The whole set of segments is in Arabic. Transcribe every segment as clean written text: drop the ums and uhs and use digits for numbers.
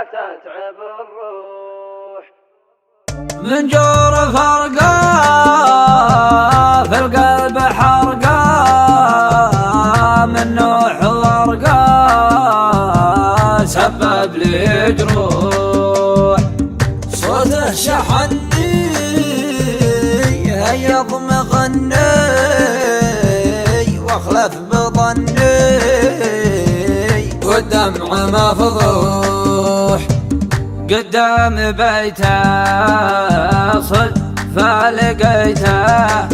تتعب الروح. من جور فرقة في القلب حرقة، من نوح ورقة سبب لي جروح. صوته شحني هيض مغني واخلف بظني والدمع مفضوح. قدام بيته صدفة لقيته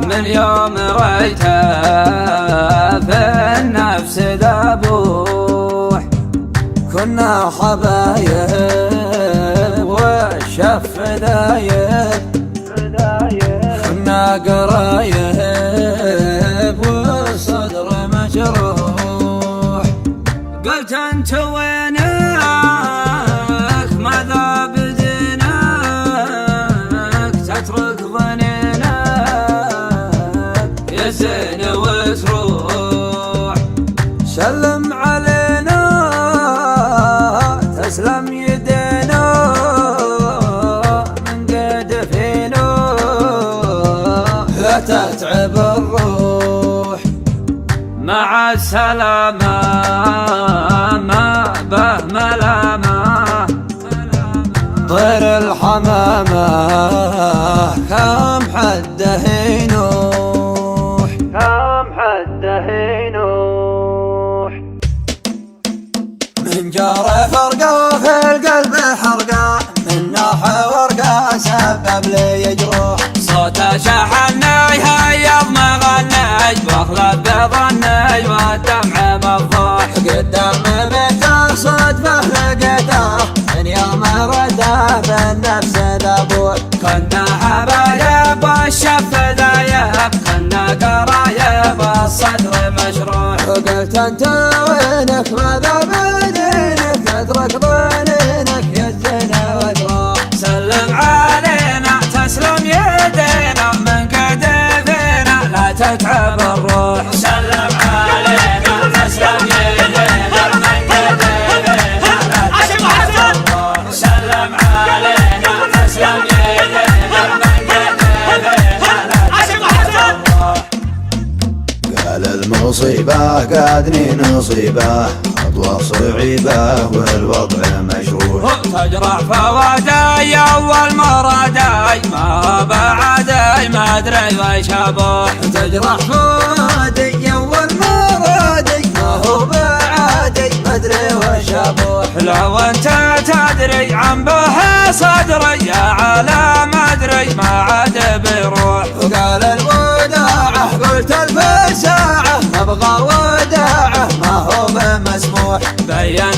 من يوم ريته في النفس ذبوح. كنا حبايب والشف ذايب، كنا قرايب والصدر مجروح. قلت انت وينك ماذا بدينك تترك ظنينك يزين وتروح. سلم علينا تسلم يدينا من قد فينا لا تتعب الروح. مع السلامة ما به ملامة طير الحمامة كم حده ينوح، كم حده ينوح. من جار فرقة في القلب حرقة، من نوح ورقة سبب لي جروح. صوته شحني هيض مغني واخلف بظني والدمع مفضوح. قدام بيته صدفة لقيته من يوم رده بالنفس ذبوح. كنا حبايب والشف ذايب، كنا قرايب والصدر مشروح. وقلت انت وينك ماذا بدينك تترك ظنينك يزين وتروح. سلم علينا تسلم يدينا من كتفنا لا تتعب الروح. سلم علينا تسلم يدينا من كتفنا لا تتعب الروح. سلم علينا تسلم يدينا من كتفنا لا تتعب الروح. قال المصيبة قادني نصيبة خطوة صعيبة والوضع مشروع. تجرح فوادي أول مرادي ما بعدي ما أدري ويش أبوح. تجرح فوادي أول مرادي ما هو بعدي ما أدري ويش أبوح. لو أنت تدري عن به صدري يا عالم أدري ما عاد بيروح. وقال الوداعة قلت الف ساعة أبغى وداعة ما هو بمسموح. بين